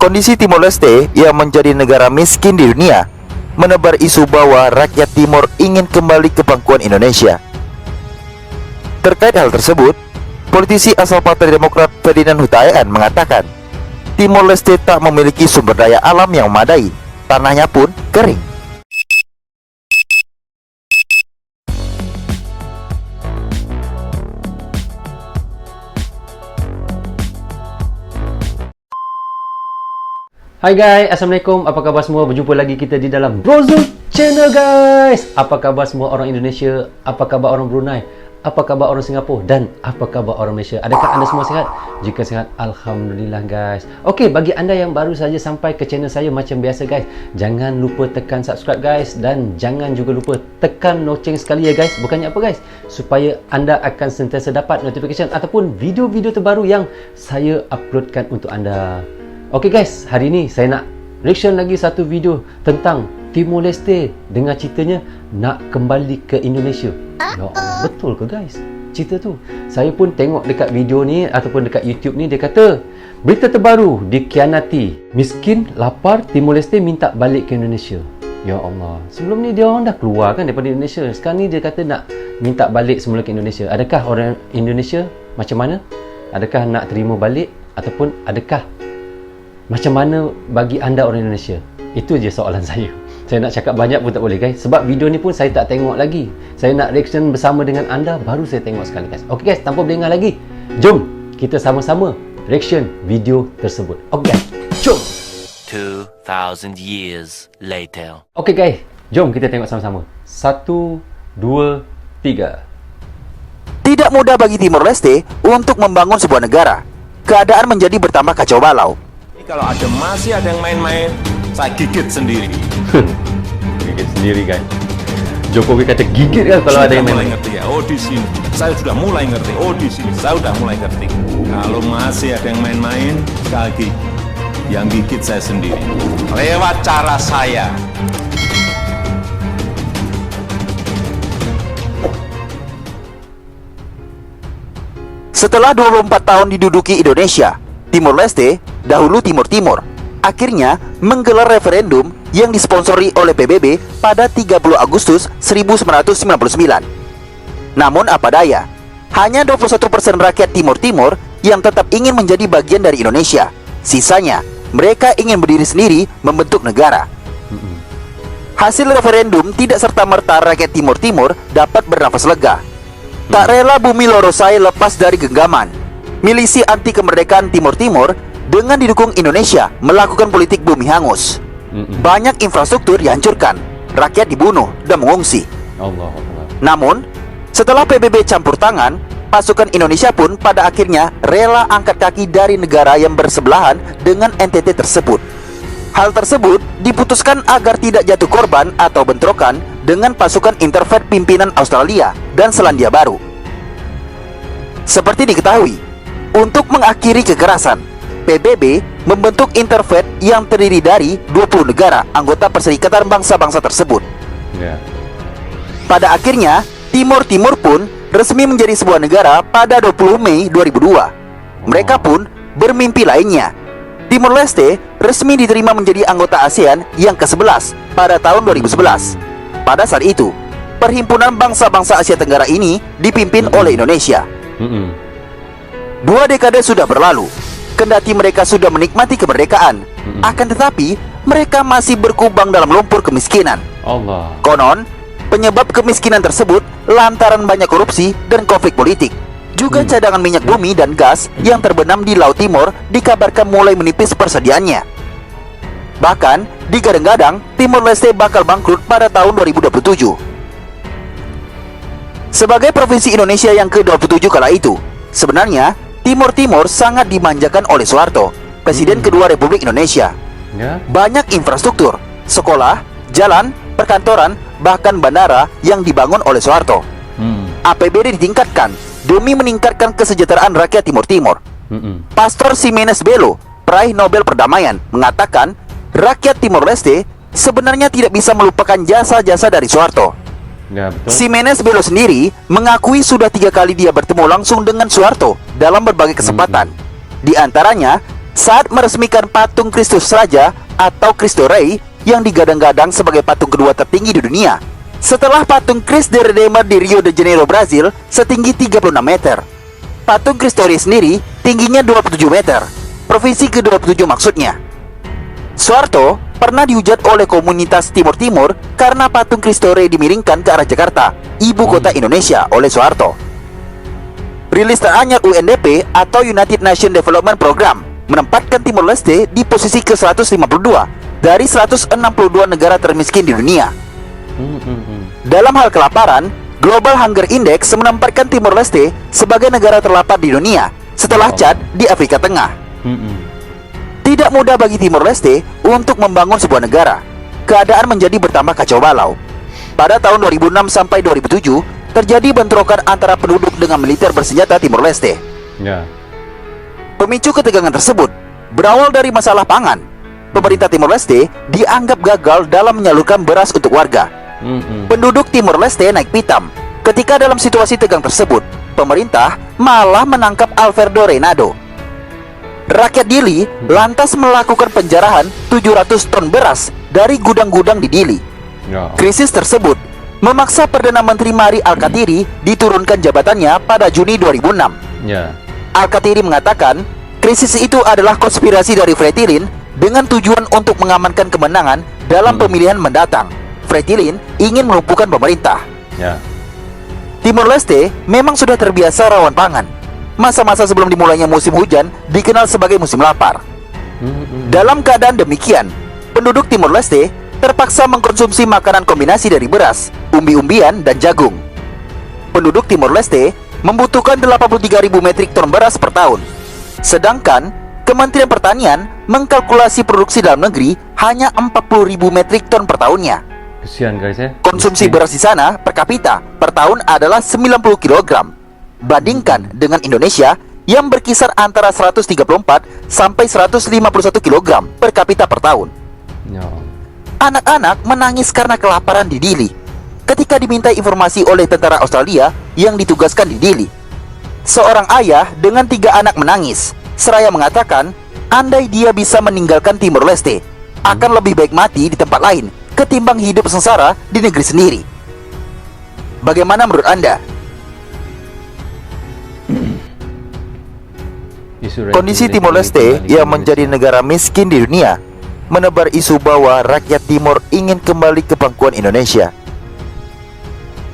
Kondisi Timor Leste yang menjadi negara miskin di dunia menebar isu bahwa rakyat Timor ingin kembali ke pangkuan Indonesia. Terkait hal tersebut, politisi asal Partai Demokrat Ferdinand Huta mengatakan Timor Leste tak memiliki sumber daya alam yang memadai, tanahnya pun kering. Hai guys, Assalamualaikum. Apa khabar semua? Berjumpa lagi kita di dalam Brozul Channel guys. Apa khabar semua orang Indonesia? Apa khabar orang Brunei? Apa khabar orang Singapura? Dan apa khabar orang Malaysia? Adakah anda semua sihat? Jika sihat, Alhamdulillah guys. Okey, bagi anda yang baru saja sampai ke channel saya macam biasa guys, jangan lupa tekan subscribe guys. Dan jangan juga lupa tekan loceng sekali ya guys. Bukannya apa guys? Supaya anda akan sentiasa dapat notification ataupun video-video terbaru yang saya uploadkan untuk anda. Okey guys, hari ni saya nak reaction lagi satu video tentang Timor Leste dengan ceritanya nak kembali ke Indonesia. Ya Allah, betul ke guys cerita tu? Saya pun tengok dekat video ni ataupun dekat YouTube ni, dia kata berita terbaru dikhianati. Miskin, lapar, Timor Leste minta balik ke Indonesia. Ya Allah, sebelum ni dia orang dah keluar kan daripada Indonesia. Sekarang ni dia kata nak minta balik semula ke Indonesia. Adakah orang Indonesia macam mana? Adakah nak terima balik ataupun adakah macam mana bagi anda orang Indonesia? Itu je soalan saya. Saya nak cakap banyak pun tak boleh guys, sebab video ni pun saya tak tengok lagi. Saya nak reaction bersama dengan anda, baru saya tengok sekali guys. Ok guys, tanpa berlengah lagi, jom kita sama-sama reaction video tersebut. Ok guys, jom. 2000 years later. Ok guys, jom kita tengok sama-sama. 1, 2, 3. Tidak mudah bagi Timor Leste untuk membangun sebuah negara. Keadaan menjadi bertambah kacau balau. Kalau masih ada yang main-main, saya gigit sendiri. Gigit sendiri guys. Jokowi kata gigit kan kalau ada yang mulai main. ngerti ya. Oh di sini, saya sudah mulai ngerti. Oh di sini, saya sudah mulai ngerti. Kalau masih ada yang main-main, sekali lagi, yang gigit saya sendiri. Lewat cara saya. Setelah 24 tahun diduduki Indonesia, Timor Leste, dahulu Timur Timur, akhirnya menggelar referendum yang disponsori oleh PBB pada 30 Agustus 1999. Namun apa daya, hanya 21% rakyat Timur Timur yang tetap ingin menjadi bagian dari Indonesia. Sisanya, mereka ingin berdiri sendiri membentuk negara. Hasil referendum tidak serta-merta rakyat Timur Timur dapat bernafas lega. Tak rela bumi Lorosai lepas dari genggaman, milisi anti kemerdekaan Timur Timur dengan didukung Indonesia melakukan politik bumi hangus. Banyak infrastruktur dihancurkan, rakyat dibunuh dan mengungsi. Allah. Namun, setelah PBB campur tangan, pasukan Indonesia pun pada akhirnya rela angkat kaki dari negara yang bersebelahan dengan NTT tersebut. Hal tersebut diputuskan agar tidak jatuh korban atau bentrokan dengan pasukan intervent pimpinan Australia dan Selandia Baru. Seperti diketahui, untuk mengakhiri kekerasan, PBB membentuk intervent yang terdiri dari 20 negara anggota Perserikatan Bangsa-Bangsa tersebut. Pada akhirnya, Timor Timur pun resmi menjadi sebuah negara pada 20 Mei 2002. Mereka pun bermimpi lainnya. Timor Leste resmi diterima menjadi anggota ASEAN yang ke-11 pada tahun 2011. Pada saat itu, Perhimpunan Bangsa-Bangsa Asia Tenggara ini dipimpin oleh Indonesia. 2 dekade sudah berlalu, kendati mereka sudah menikmati kemerdekaan, akan tetapi mereka masih berkubang dalam lumpur kemiskinan. Allah. Konon, penyebab kemiskinan tersebut lantaran banyak korupsi dan konflik politik. Juga cadangan minyak bumi dan gas yang terbenam di Laut Timur dikabarkan mulai menipis persediaannya. Bahkan, digadang-gadang Timor Leste bakal bangkrut pada tahun 2027. Sebagai provinsi Indonesia yang ke-27 kala itu, sebenarnya Timur Timur sangat dimanjakan oleh Soeharto, Presiden kedua Republik Indonesia. Banyak infrastruktur, sekolah, jalan, perkantoran, bahkan bandara yang dibangun oleh Soeharto. APBD ditingkatkan demi meningkatkan kesejahteraan rakyat Timur Timur. Pastor Ximenes Belo, peraih Nobel Perdamaian, mengatakan rakyat Timor Leste sebenarnya tidak bisa melupakan jasa-jasa dari Soeharto. Ximenes Belo sendiri mengakui sudah 3 kali dia bertemu langsung dengan Soeharto dalam berbagai kesempatan. Di antaranya saat meresmikan patung Kristus Raja atau Cristo Rei yang digadang-gadang sebagai patung kedua tertinggi di dunia, setelah patung Christ the Redeemer di Rio de Janeiro, Brazil, setinggi 36 meter. Patung Cristo Rei sendiri tingginya 27 meter, provinsi ke-27 maksudnya. Soeharto pernah dihujat oleh komunitas Timur Timur karena patung Cristo Rei dimiringkan ke arah Jakarta, ibu kota Indonesia, oleh Soeharto. Rilis teranyar UNDP atau United Nations Development Program menempatkan Timor Leste di posisi ke-152 dari 162 negara termiskin di dunia. Dalam hal kelaparan, Global Hunger Index menempatkan Timor Leste sebagai negara terlapar di dunia setelah Chad di Afrika Tengah. Tidak mudah bagi Timor Leste untuk membangun sebuah negara. Keadaan menjadi bertambah kacau balau. Pada tahun 2006 sampai 2007, terjadi bentrokan antara penduduk dengan militer bersenjata Timor Leste. Ya. Pemicu ketegangan tersebut berawal dari masalah pangan. Pemerintah Timor Leste dianggap gagal dalam menyalurkan beras untuk warga. Penduduk Timor Leste naik pitam. Ketika dalam situasi tegang tersebut, pemerintah malah menangkap Alfredo Reinado. Rakyat Dili lantas melakukan penjarahan 700 ton beras dari gudang-gudang di Dili. Ya. Krisis tersebut memaksa Perdana Menteri Mari Al-Katiri diturunkan jabatannya pada Juni 2006. Ya. Al-Katiri mengatakan krisis itu adalah konspirasi dari Fretilin dengan tujuan untuk mengamankan kemenangan dalam pemilihan mendatang. Fretilin ingin melumpuhkan pemerintah. Ya. Timor Leste memang sudah terbiasa rawan pangan. Masa-masa sebelum dimulainya musim hujan dikenal sebagai musim lapar. Dalam keadaan demikian, penduduk Timor Leste terpaksa mengkonsumsi makanan kombinasi dari beras, umbi-umbian, dan jagung. Penduduk Timor Leste membutuhkan 83.000 metrik ton beras per tahun. Sedangkan Kementerian Pertanian mengkalkulasi produksi dalam negeri hanya 40.000 metrik ton per tahunnya. Kesian guys ya. Konsumsi beras di sana per kapita per tahun adalah 90 kg. Bandingkan dengan Indonesia yang berkisar antara 134 sampai 151 kg per kapita per tahun. Ya. Anak-anak menangis karena kelaparan di Dili ketika diminta informasi oleh tentara Australia yang ditugaskan di Dili. Seorang ayah dengan 3 anak menangis seraya mengatakan, andai dia bisa meninggalkan Timor Leste, akan lebih baik mati di tempat lain ketimbang hidup sengsara di negeri sendiri. Bagaimana menurut Anda? Kondisi Timor Leste yang menjadi negara miskin di dunia menebar isu bahwa rakyat Timor ingin kembali ke pangkuan Indonesia.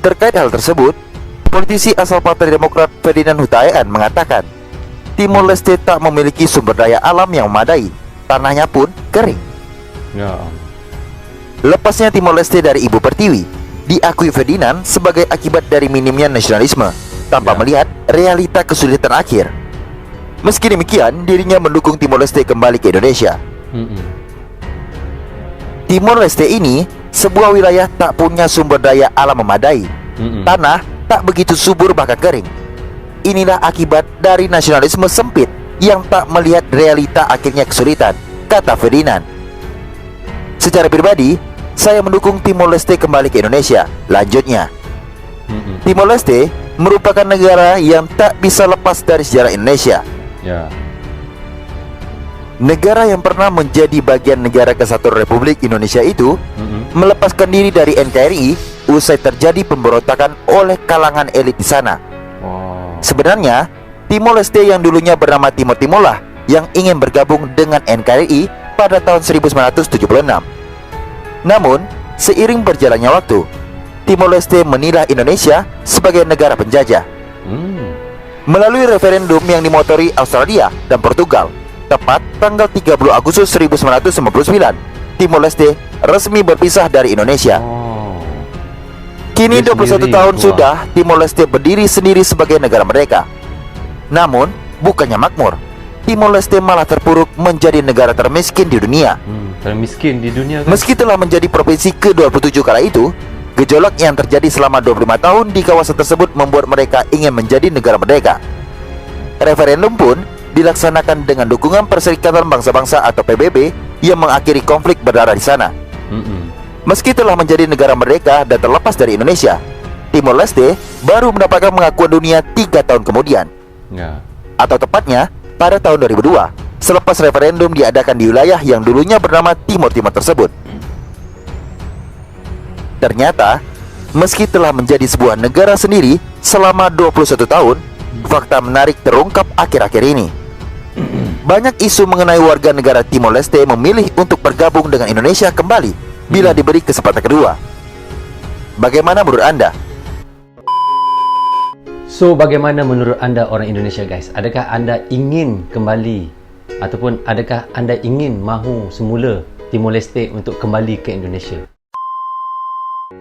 Terkait hal tersebut, politisi asal Partai Demokrat Ferdinand Hutain mengatakan, Timor Leste tak memiliki sumber daya alam yang memadai, tanahnya pun kering. Ya. Lepasnya Timor Leste dari Ibu Pertiwi diakui Ferdinand sebagai akibat dari minimnya nasionalisme, tanpa melihat realita kesulitan akhir. Meski demikian, dirinya mendukung Timor Leste kembali ke Indonesia. Timor Leste ini sebuah wilayah tak punya sumber daya alam memadai. Tanah tak begitu subur bahkan kering. Inilah akibat dari nasionalisme sempit yang tak melihat realita akhirnya kesulitan, kata Ferdinand. Secara pribadi, saya mendukung Timor Leste kembali ke Indonesia. Lanjutnya, Timor Leste merupakan negara yang tak bisa lepas dari sejarah Indonesia. Ya. Negara yang pernah menjadi bagian negara kesatuan Republik Indonesia itu melepaskan diri dari NKRI usai terjadi pemberontakan oleh kalangan elit di sana. Sebenarnya, Timor Leste yang dulunya bernama Timor Timur lah yang ingin bergabung dengan NKRI pada tahun 1976. Namun, seiring berjalannya waktu, Timor Leste menilai Indonesia sebagai negara penjajah. Melalui referendum yang dimotori Australia dan Portugal, tepat tanggal 30 Agustus 1999, Timor Leste resmi berpisah dari Indonesia. Kini 21 tahun sudah Timor Leste berdiri sendiri sebagai negara mereka. Namun, bukannya makmur, Timor Leste malah terpuruk menjadi negara termiskin di dunia. Termiskin di dunia kan? Meski telah menjadi provinsi ke-27 kala itu, gejolak yang terjadi selama 25 tahun di kawasan tersebut membuat mereka ingin menjadi negara merdeka. Referendum pun dilaksanakan dengan dukungan Perserikatan Bangsa-Bangsa atau PBB yang mengakhiri konflik berdarah di sana. Meski telah menjadi negara merdeka dan terlepas dari Indonesia, Timor Leste baru mendapatkan pengakuan dunia 3 tahun kemudian. Ya. Atau tepatnya pada tahun 2002, selepas referendum diadakan di wilayah yang dulunya bernama Timor Timur tersebut. Ternyata, meski telah menjadi sebuah negara sendiri selama 21 tahun, fakta menarik terungkap akhir-akhir ini. Banyak isu mengenai warga negara Timor Leste memilih untuk bergabung dengan Indonesia kembali bila diberi kesempatan kedua. Bagaimana menurut Anda? So, bagaimana menurut anda orang Indonesia guys? Adakah anda ingin kembali ataupun adakah anda ingin mahu semula Timor Leste untuk kembali ke Indonesia?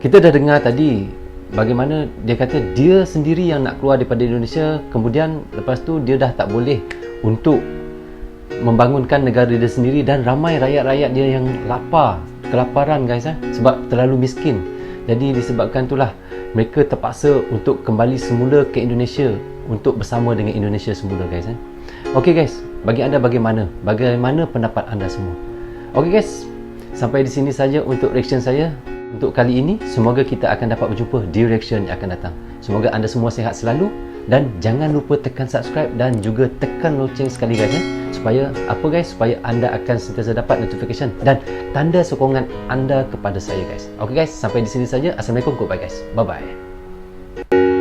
Kita dah dengar tadi bagaimana dia kata dia sendiri yang nak keluar daripada Indonesia, kemudian lepas tu dia dah tak boleh untuk membangunkan negara dia sendiri dan ramai rakyat-rakyat dia yang lapar, kelaparan guys sebab terlalu miskin. Jadi disebabkan itulah mereka terpaksa untuk kembali semula ke Indonesia untuk bersama dengan Indonesia semula guys. Okey guys, bagi anda bagaimana? Bagaimana pendapat anda semua? Okey guys, sampai di sini saja untuk reaction saya untuk kali ini. Semoga kita akan dapat berjumpa di reaction yang akan datang. Semoga anda semua sihat selalu dan jangan lupa tekan subscribe dan juga tekan loceng sekali guys supaya apa guys, supaya anda akan sentiasa dapat notification dan tanda sokongan anda kepada saya guys. Okey guys, sampai di sini saja. Assalamualaikum, goodbye guys. Bye bye.